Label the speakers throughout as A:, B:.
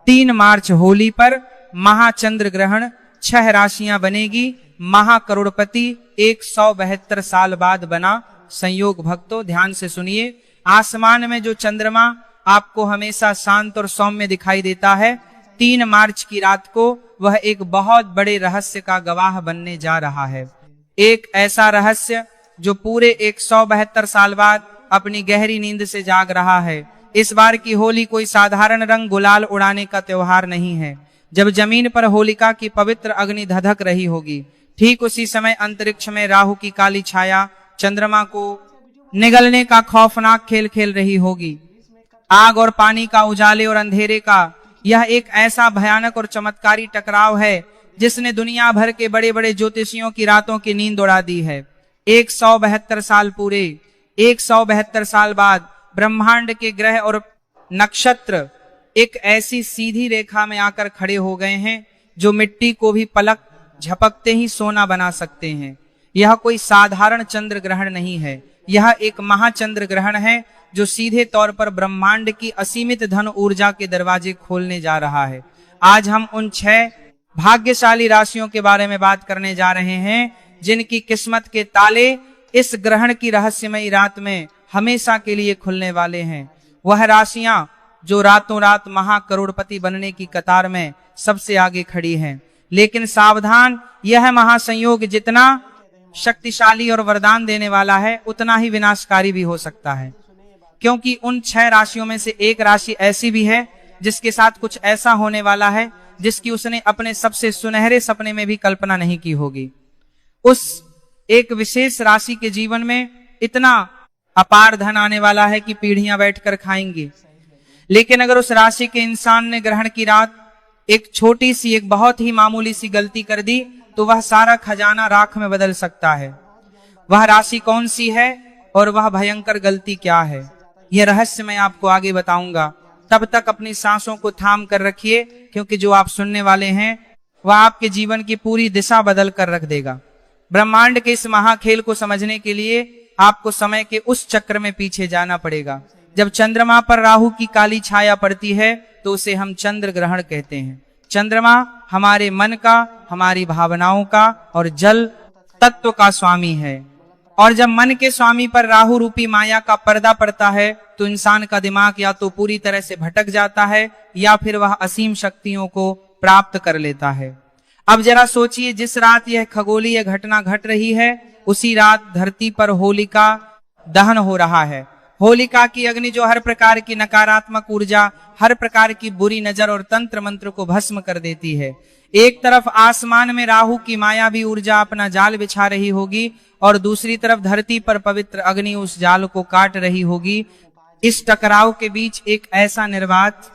A: 3 मार्च होली पर महाचंद्र ग्रहण, 6 राशियां बनेगी, महाकरोड़पति 172 साल बाद बना संयोग। भक्तों ध्यान से सुनिए, आसमान में जो चंद्रमा आपको हमेशा शांत और सौम्य दिखाई देता है, 3 मार्च की रात को वह एक बहुत बड़े रहस्य का गवाह बनने जा रहा है। एक ऐसा रहस्य जो पूरे 172 साल बाद अपनी गहरी नींद से जाग रहा है। इस बार की होली कोई साधारण रंग गुलाल उड़ाने का त्योहार नहीं है। जब जमीन पर होलिका की पवित्र अग्नि धधक रही होगी, ठीक उसी समय अंतरिक्ष में राहु की काली छाया चंद्रमा को निगलने का खौफनाक खेल खेल रही होगी। आग और पानी का, उजाले और अंधेरे का यह एक ऐसा भयानक और चमत्कारी टकराव है जिसने दुनिया भर के बड़े बड़े ज्योतिषियों की रातों की नींद उड़ा दी है। 172 साल पूरे, 172 साल बाद ब्रह्मांड के ग्रह और नक्षत्र एक ऐसी सीधी रेखा में आकर खड़े हो गए हैं जो मिट्टी को भी पलक झपकते ही सोना बना सकते हैं। यह कोई साधारण चंद्र ग्रहण नहीं है, यह एक महाचंद्र ग्रहण है जो सीधे तौर पर ब्रह्मांड की असीमित धन ऊर्जा के दरवाजे खोलने जा रहा है। आज हम उन 6 भाग्यशाली राशियों के बारे में बात करने जा रहे हैं जिनकी किस्मत के ताले इस ग्रहण की रहस्यमयी रात में हमेशा के लिए खुलने वाले हैं। वह राशियां जो रातों रात महाकरोड़पति बनने की कतार में सबसे आगे खड़ी हैं। लेकिन सावधान, यह महासंयोग जितना शक्तिशाली और वरदान देने वाला है, उतना ही विनाशकारी भी हो सकता है, क्योंकि उन 6 राशियों में से एक राशि ऐसी भी है जिसके साथ कुछ ऐसा होने वाला है जिसकी उसने अपने सबसे सुनहरे सपने में भी कल्पना नहीं की होगी। उस एक विशेष राशि के जीवन में इतना अपार धन आने वाला है कि पीढ़ियां बैठकर खाएंगी। लेकिन अगर उस राशि के इंसान ने ग्रहण की रात एक छोटी सी, एक बहुत ही मामूली सी गलती कर दी तो वह सारा खजाना राख में बदल सकता है। वह राशि कौन सी है और वह भयंकर गलती क्या है, यह रहस्य मैं आपको आगे बताऊंगा। तब तक अपनी सांसों को थाम कर रखिए, क्योंकि जो आप सुनने वाले हैं वह आपके जीवन की पूरी दिशा बदल कर रख देगा। ब्रह्मांड के इस महाखेल को समझने के लिए आपको समय के उस चक्र में पीछे जाना पड़ेगा। जब चंद्रमा पर राहु की काली छाया पड़ती है तो उसे हम चंद्र ग्रहण कहते हैं। चंद्रमा हमारे मन का, हमारी भावनाओं का और जल तत्व का स्वामी है, और जब मन के स्वामी पर राहु रूपी माया का पर्दा पड़ता है तो इंसान का दिमाग या तो पूरी तरह से भटक जाता है या फिर वह असीम शक्तियों को प्राप्त कर लेता है। अब जरा सोचिए, जिस रात यह खगोलीय घटना घट रही है उसी रात धरती पर होलिका दहन हो रहा है। होलिका की अग्नि जो हर प्रकार की नकारात्मक ऊर्जा, हर प्रकार की बुरी नजर और तंत्र मंत्र को भस्म कर देती है। एक तरफ आसमान में राहु की मायावी ऊर्जा अपना जाल बिछा रही होगी और दूसरी तरफ धरती पर पवित्र अग्नि उस जाल को काट रही होगी। इस टकराव के बीच एक ऐसा निर्वात,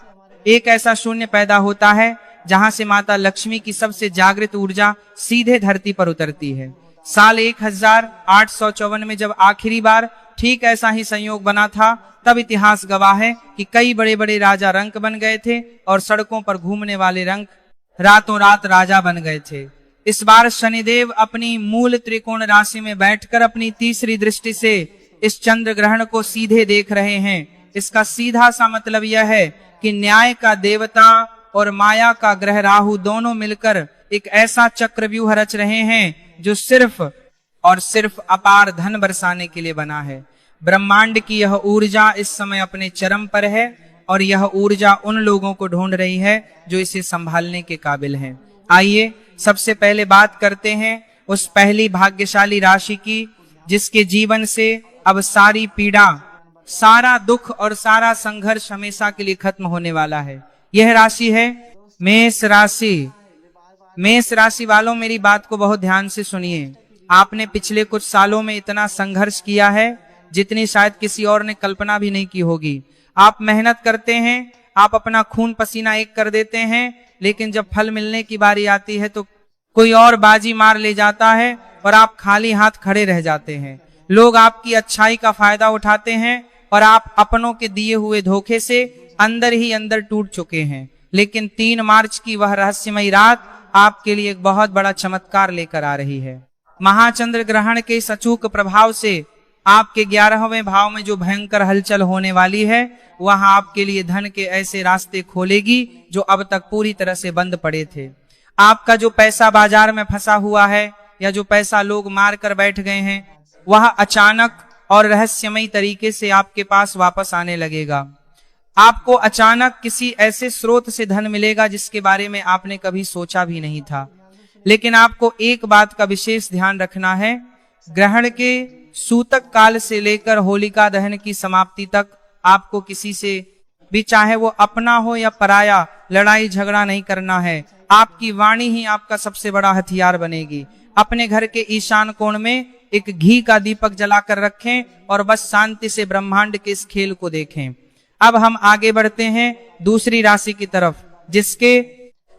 A: एक ऐसा शून्य पैदा होता है जहां से माता लक्ष्मी की सबसे जागृत ऊर्जा सीधे धरती पर उतरती है। साल 1854 में जब आखिरी बार ठीक ऐसा ही संयोग बना था, तब इतिहास गवाह है कि कई बड़े बड़े राजा रंक बन गए थे और सड़कों पर घूमने वाले रंक रातों रात राजा बन गए थे। इस बार शनिदेव अपनी मूल त्रिकोण राशि में बैठकर अपनी तीसरी दृष्टि से इस चंद्र ग्रहण को सीधे देख रहे हैं। इसका सीधा सा मतलब यह है कि न्याय का देवता और माया का ग्रह राहु दोनों मिलकर एक ऐसा चक्रव्यूह रच रहे हैं जो सिर्फ और सिर्फ अपार धन बरसाने के लिए बना है। ब्रह्मांड की यह ऊर्जा इस समय अपने चरम पर है और यह ऊर्जा उन लोगों को ढूंढ रही है जो इसे संभालने के काबिल हैं। आइए सबसे पहले बात करते हैं उस पहली भाग्यशाली राशि की जिसके जीवन से अब सारी पीड़ा, सारा दुख और सारा संघर्ष हमेशा के लिए खत्म होने वाला है। यह राशि है मेष राशि। मेष राशि वालों, मेरी बात को बहुत ध्यान से सुनिए। आपने पिछले कुछ सालों में इतना संघर्ष किया है जितनी शायद किसी और ने कल्पना भी नहीं की होगी। आप मेहनत करते हैं, आप अपना खून पसीना एक कर देते हैं, लेकिन जब फल मिलने की बारी आती है तो कोई और बाजी मार ले जाता है और आप खाली हाथ खड़े रह जाते हैं। लोग आपकी अच्छाई का फायदा उठाते हैं और आप अपनों के दिए हुए धोखे से अंदर ही अंदर टूट चुके हैं। लेकिन 3 मार्च की वह रहस्यमयी रात आपके लिए एक बहुत बड़ा चमत्कार लेकर आ रही है। महाचंद्र ग्रहण के इस अचूक प्रभाव से आपके 11वें भाव में जो भयंकर हलचल होने वाली है, वह आपके लिए धन के ऐसे रास्ते खोलेगी जो अब तक पूरी तरह से बंद पड़े थे। आपका जो पैसा बाजार में फंसा हुआ है या जो पैसा लोग मार कर बैठ गए हैं, वह अचानक और रहस्यमयी तरीके से आपके पास वापस आने लगेगा। आपको अचानक किसी ऐसे स्रोत से धन मिलेगा जिसके बारे में आपने कभी सोचा भी नहीं था। लेकिन आपको एक बात का विशेष ध्यान रखना है, ग्रहण के सूतक काल से लेकर होलिका दहन की समाप्ति तक आपको किसी से भी, चाहे वो अपना हो या पराया, लड़ाई झगड़ा नहीं करना है। आपकी वाणी ही आपका सबसे बड़ा हथियार बनेगी। अपने घर के ईशान कोण में एक घी का दीपक जलाकर रखें और बस शांति से ब्रह्मांड के इस खेल को देखें। अब हम आगे बढ़ते हैं दूसरी राशि की तरफ, जिसके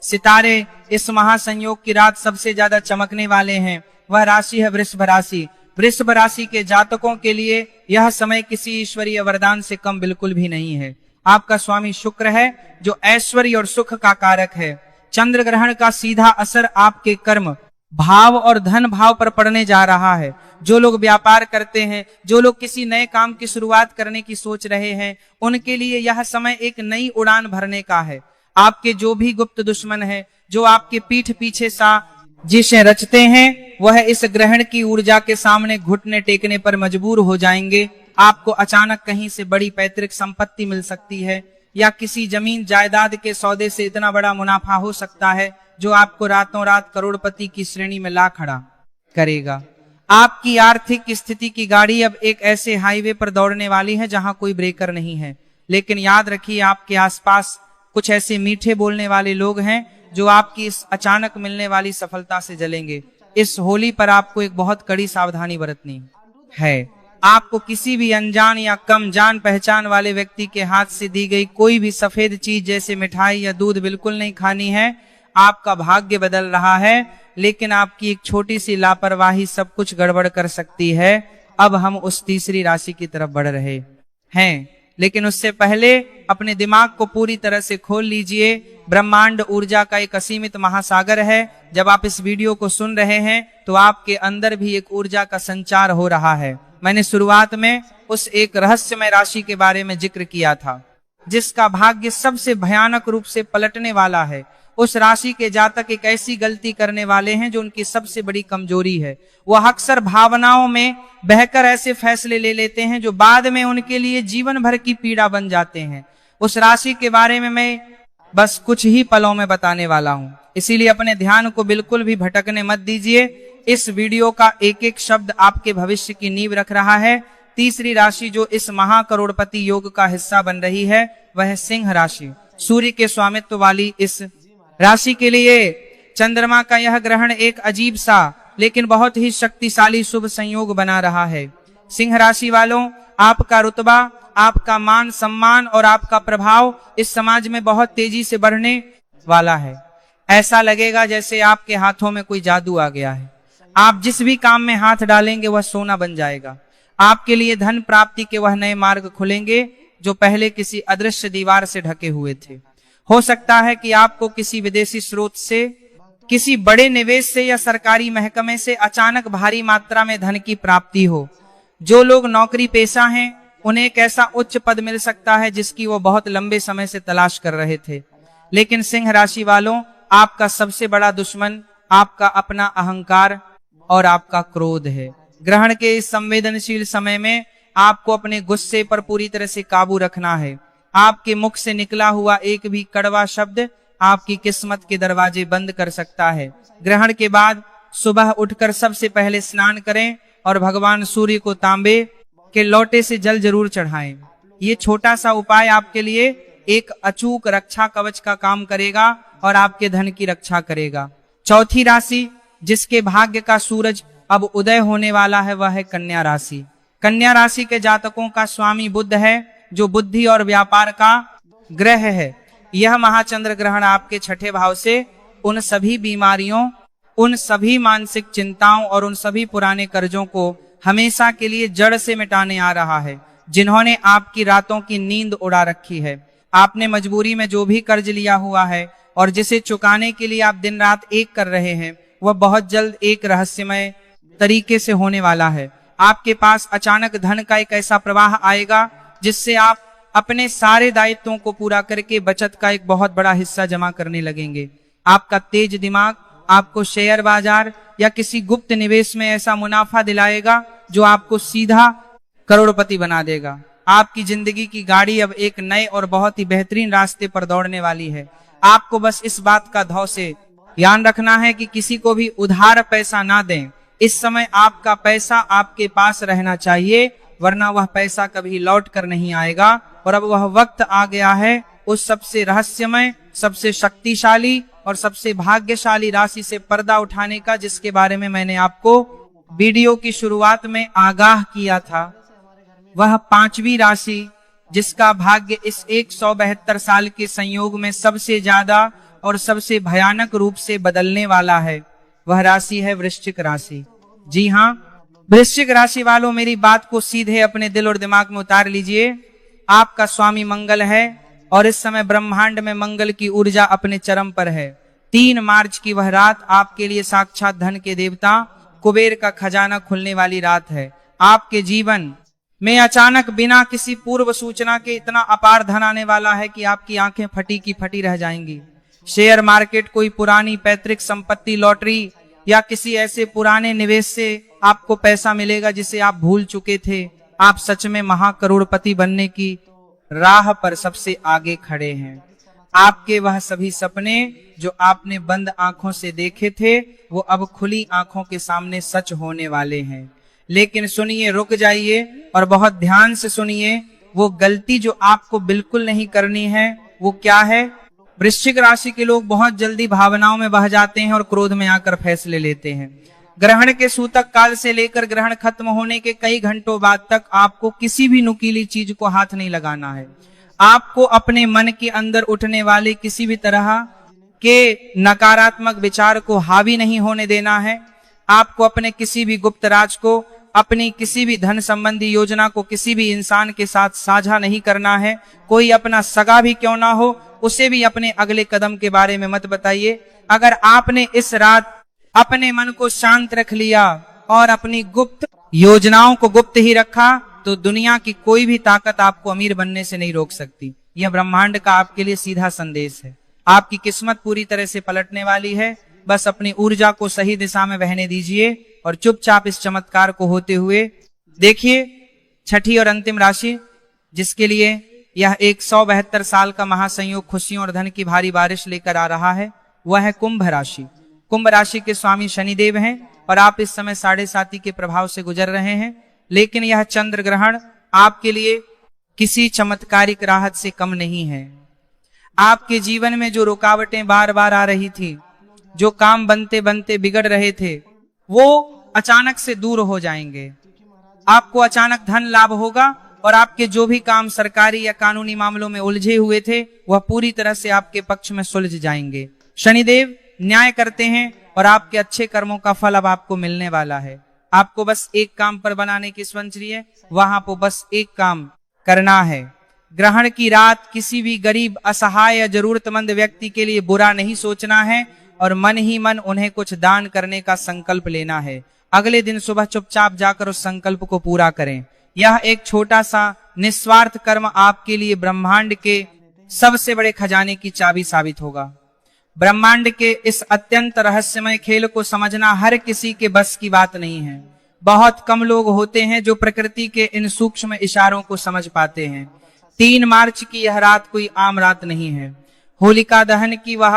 A: सितारे इस महासंयोग की रात सबसे ज्यादा चमकने वाले हैं। वह राशि है वृषभ राशि। वृषभ राशि के जातकों के लिए यह समय किसी ईश्वरीय वरदान से कम बिल्कुल भी नहीं है। आपका स्वामी शुक्र है जो ऐश्वर्य और सुख का कारक है। चंद्र ग्रहण का सीधा असर आपके कर्म भाव और धन भाव पर पड़ने जा रहा है। जो लोग व्यापार करते हैं, जो लोग किसी नए काम की शुरुआत करने की सोच रहे हैं, उनके लिए यह समय एक नई उड़ान भरने का है। आपके जो भी गुप्त दुश्मन है, जो आपके पीठ पीछे साजिशें रचते हैं, वह इस ग्रहण की ऊर्जा के सामने घुटने टेकने पर मजबूर हो जाएंगे। आपको अचानक कहीं से बड़ी पैतृक संपत्ति मिल सकती है या किसी जमीन जायदाद के सौदे से इतना बड़ा मुनाफा हो सकता है जो आपको रातों रात करोड़पति की श्रेणी में ला खड़ा करेगा। आपकी आर्थिक स्थिति की गाड़ी अब एक ऐसे हाईवे पर दौड़ने वाली है जहां कोई ब्रेकर नहीं है। लेकिन याद रखिए, आपके आसपास कुछ ऐसे मीठे बोलने वाले लोग हैं जो आपकी इस अचानक मिलने वाली सफलता से जलेंगे। इस होली पर आपको एक बहुत कड़ी सावधानी बरतनी है। आपको किसी भी अनजान या कम जान पहचान वाले व्यक्ति के हाथ से दी गई कोई भी सफेद चीज जैसे मिठाई या दूध बिल्कुल नहीं खानी है। आपका भाग्य बदल रहा है, लेकिन आपकी एक छोटी सी लापरवाही सब कुछ गड़बड़ कर सकती है। अब हम उस तीसरी राशि की तरफ बढ़ रहे हैं, लेकिन उससे पहले अपने दिमाग को पूरी तरह से खोल लीजिए। ब्रह्मांड ऊर्जा का एक असीमित महासागर है। जब आप इस वीडियो को सुन रहे हैं तो आपके अंदर भी एक ऊर्जा का संचार हो रहा है। मैंने शुरुआत में उस एक रहस्यमय राशि के बारे में जिक्र किया था जिसका भाग्य सबसे भयानक रूप से पलटने वाला है। उस राशि के जातक एक ऐसी गलती करने वाले हैं जो उनकी सबसे बड़ी कमजोरी है। वह अक्सर भावनाओं में बहकर ऐसे फैसले ले लेते हैं जो बाद में उनके लिए जीवन भर की पीड़ा बन जाते हैं। उस राशि के बारे में मैं बस कुछ ही पलों में बताने वाला हूं, इसीलिए अपने ध्यान को बिल्कुल भी भटकने मत दीजिए। इस वीडियो का एक एक शब्द आपके भविष्य की नींव रख रहा है। तीसरी राशि जो इस महाकरोड़पति योग का हिस्सा बन रही है वह है सिंह राशि। सूर्य के स्वामित्व वाली इस राशि के लिए चंद्रमा का यह ग्रहण एक अजीब सा लेकिन बहुत ही शक्तिशाली शुभ संयोग बना रहा है। सिंह राशि वालों, आपका रुतबा, आपका मान सम्मान और आपका प्रभाव इस समाज में बहुत तेजी से बढ़ने वाला है। ऐसा लगेगा जैसे आपके हाथों में कोई जादू आ गया है। आप जिस भी काम में हाथ डालेंगे वह सोना बन जाएगा। आपके लिए धन प्राप्ति के वह नए मार्ग खुलेंगे जो पहले किसी अदृश्य दीवार से ढके हुए थे। हो सकता है कि आपको किसी विदेशी स्रोत से, किसी बड़े निवेश से या सरकारी महकमे से अचानक भारी मात्रा में धन की प्राप्ति हो। जो लोग नौकरी पेशा हैं उन्हें एक ऐसा उच्च पद मिल सकता है जिसकी वो बहुत लंबे समय से तलाश कर रहे थे। लेकिन सिंह राशि वालों, आपका सबसे बड़ा दुश्मन आपका अपना अहंकार और आपका क्रोध है। ग्रहण के इस संवेदनशील समय में आपको अपने गुस्से पर पूरी तरह से काबू रखना है। आपके मुख से निकला हुआ एक भी कड़वा शब्द आपकी किस्मत के दरवाजे बंद कर सकता है। ग्रहण के बाद सुबह उठकर सबसे पहले स्नान करें और भगवान सूर्य को तांबे के लोटे से जल जरूर चढ़ाएं। ये छोटा सा उपाय आपके लिए एक अचूक रक्षा कवच का काम करेगा और आपके धन की रक्षा करेगा। चौथी राशि जिसके भाग्य का सूरज अब उदय होने वाला है वह है कन्या राशि। कन्या राशि के जातकों का स्वामी बुध है जो बुद्धि और व्यापार का ग्रह है। यह महाचंद्र ग्रहण आपके छठे भाव से उन सभी बीमारियों, उन सभी मानसिक चिंताओं और उन सभी पुराने कर्जों को हमेशा के लिए जड़ से मिटाने आ रहा है जिन्होंने आपकी रातों की नींद उड़ा रखी है। आपने मजबूरी में जो भी कर्ज लिया हुआ है और जिसे चुकाने के लिए आप दिन रात एक कर रहे हैं वह बहुत जल्द एक रहस्यमय तरीके से होने वाला है। आपके पास अचानक धन का एक ऐसा प्रवाह आएगा जिससे आप अपने सारे दायित्वों को पूरा करके बचत का एक बहुत बड़ा हिस्सा जमा करने लगेंगे। आपका तेज दिमाग आपको शेयर बाजार या किसी गुप्त निवेश में ऐसा मुनाफा दिलाएगा जो आपको सीधा करोड़पति बना देगा। आपकी जिंदगी की गाड़ी अब एक नए और बहुत ही बेहतरीन रास्ते पर दौड़ने वाली है। आपको बस इस बात का धौ से ध्यान रखना है कि किसी को भी उधार पैसा ना दें। इस समय आपका पैसा आपके पास रहना चाहिए, वरना वह पैसा कभी लौट कर नहीं आएगा। और अब वह वक्त आ गया है उस सबसे रहस्यमय, सबसे शक्तिशाली और सबसे भाग्यशाली राशि से पर्दा उठाने का, जिसके बारे में मैंने आपको वीडियो की शुरुआत में आगाह किया था। वह पांचवी राशि जिसका भाग्य इस 172 साल के संयोग में सबसे ज्यादा और सबसे भयानक रूप से बदलने वाला है, वह राशि है वृश्चिक राशि। जी हाँ, वृश्चिक राशि वालों, मेरी बात को सीधे अपने दिल और दिमाग में उतार लीजिए। आपका स्वामी मंगल है और इस समय ब्रह्मांड में मंगल की ऊर्जा अपने चरम पर है। 3 मार्च की वह रात आपके लिए साक्षात धन के देवता कुबेर का खजाना खुलने वाली रात है। आपके जीवन में अचानक बिना किसी पूर्व सूचना के इतना अपार धन आने वाला है कि आपकी आंखें फटी की फटी रह जाएंगी। शेयर मार्केट, कोई पुरानी पैतृक संपत्ति, लॉटरी या किसी ऐसे पुराने निवेश से आपको पैसा मिलेगा जिसे आप भूल चुके थे। आप सच में महाकरोड़पति बनने की राह पर सबसे आगे खड़े हैं। आपके वह सभी सपने जो आपने बंद आंखों से देखे थे, वो अब खुली आंखों के सामने सच होने वाले हैं। लेकिन सुनिए, रुक जाइए और बहुत ध्यान से सुनिए। वो गलती जो आपको बिल्कुल नहीं करनी है वो क्या है? वृश्चिक राशि के लोग बहुत जल्दी भावनाओं में बह जाते हैं और क्रोध में आकर फैसले लेते हैं। ग्रहण के सूतक काल से लेकर ग्रहण खत्म होने के कई घंटों बाद तक आपको किसी भी नुकीली चीज को हाथ नहीं लगाना है। आपको अपने मन के अंदर उठने वाले किसी भी तरह के नकारात्मक विचार को हावी नहीं होने देना है। आपको अपने किसी भी गुप्त राज को, अपनी किसी भी धन संबंधी योजना को किसी भी इंसान के साथ साझा नहीं करना है। कोई अपना सगा भी क्यों ना हो, उसे भी अपने अगले कदम के बारे में मत बताइए। अगर आपने इस रात अपने मन को शांत रख लिया और अपनी गुप्त योजनाओं को गुप्त ही रखा, तो दुनिया की कोई भी ताकत आपको अमीर बनने से नहीं रोक सकती। यह ब्रह्मांड का आपके लिए सीधा संदेश है। आपकी किस्मत पूरी तरह से पलटने वाली है। बस अपनी ऊर्जा को सही दिशा में बहने दीजिए और चुपचाप इस चमत्कार को होते हुए देखिए। छठी और अंतिम राशि जिसके लिए यह 172 साल का महासंयोग खुशियों और धन की भारी बारिश लेकर आ रहा है, वह है कुंभ राशि। कुंभ राशि के स्वामी शनिदेव हैं और आप इस समय 7.5 के प्रभाव से गुजर रहे हैं। लेकिन यह चंद्र ग्रहण आपके लिए किसी चमत्कारिक राहत से कम नहीं है। आपके जीवन में जो रुकावटें बार बार आ रही थी, जो काम बनते बनते बिगड़ रहे थे, वो अचानक से दूर हो जाएंगे। आपको अचानक धन लाभ होगा और आपके जो भी काम सरकारी या कानूनी मामलों में उलझे हुए थे, वह पूरी तरह से आपके पक्ष में सुलझ जाएंगे। शनिदेव न्याय करते हैं और आपके अच्छे कर्मों का फल अब आपको मिलने वाला है। आपको बस एक काम पर बनाने की सोच है, वहां पर बस एक काम करना है। ग्रहण की रात किसी भी गरीब, असहाय या जरूरतमंद व्यक्ति के लिए बुरा नहीं सोचना है और मन ही मन उन्हें कुछ दान करने का संकल्प लेना है। अगले दिन सुबह चुपचाप जाकर उस संकल्प को पूरा करें। यह एक छोटा सा निस्वार्थ कर्म आपके लिए ब्रह्मांड के सबसे बड़े खजाने की चाबी साबित होगा। ब्रह्मांड के इस अत्यंत रहस्यमय खेल को समझना हर किसी के बस की बात नहीं है। बहुत कम लोग होते हैं जो प्रकृति के इन सूक्ष्म इशारों को समझ पाते हैं। 3 मार्च की यह रात कोई आम रात नहीं है। होलिका दहन की वह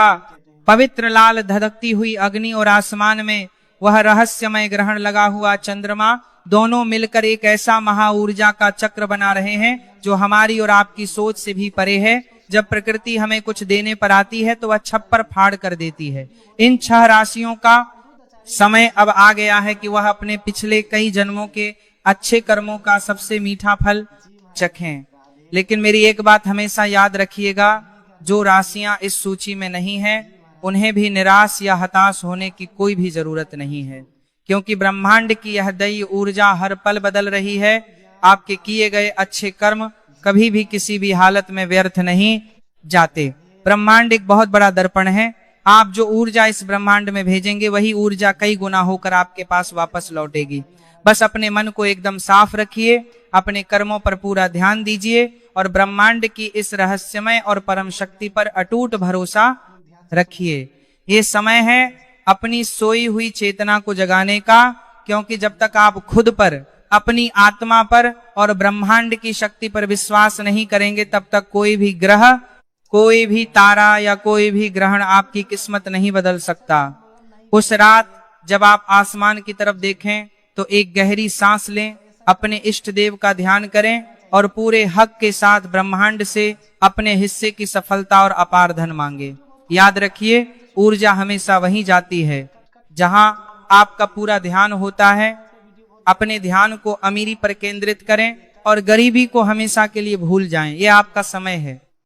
A: पवित्र लाल धधकती हुई अग्नि और आसमान में वह रहस्यमय ग्रहण लगा हुआ चंद्रमा, दोनों मिलकर एक ऐसा महा ऊर्जा का चक्र बना रहे हैं जो हमारी और आपकी सोच से भी परे है। जब प्रकृति हमें कुछ देने पर आती है तो वह छप्पर फाड़ कर देती है। इन 6 राशियों का समय अब आ गया है कि वह अपने पिछले कई जन्मों के अच्छे कर्मों का सबसे मीठा फल चखें। लेकिन मेरी एक बात हमेशा याद रखिएगा, जो राशियां इस सूची में नहीं है उन्हें भी निराश या हताश होने की कोई भी जरूरत नहीं है, क्योंकि ब्रह्मांड की यह दैवीय ऊर्जा हर पल बदल रही है। आपके किए गए अच्छे कर्म कभी भी किसी भी हालत में व्यर्थ नहीं जाते। ब्रह्मांड एक बहुत बड़ा दर्पण है। आप जो ऊर्जा इस ब्रह्मांड में भेजेंगे वही ऊर्जा कई गुना होकर आपके पास वापस लौटेगी। बस अपने मन को एकदम साफ रखिए, अपने कर्मों पर पूरा ध्यान दीजिए और ब्रह्मांड की इस रहस्यमय और परम शक्ति पर अटूट भरोसा रखिए। ये समय है अपनी सोई हुई चेतना को जगाने का, क्योंकि जब तक आप खुद पर, अपनी आत्मा पर और ब्रह्मांड की शक्ति पर विश्वास नहीं करेंगे, तब तक कोई भी ग्रह, कोई भी तारा या कोई भी ग्रहण आपकी किस्मत नहीं बदल सकता। उस रात जब आप आसमान की तरफ देखें तो एक गहरी सांस लें, अपने इष्ट देव का ध्यान करें और पूरे हक के साथ ब्रह्मांड से अपने हिस्से की सफलता और अपार धन मांगे। याद रखिए, ऊर्जा हमेशा वहीं जाती है जहां आपका पूरा ध्यान होता है। अपने ध्यान को अमीरी पर केंद्रित करें और गरीबी को हमेशा के लिए भूल जाएं। ये आपका समय है।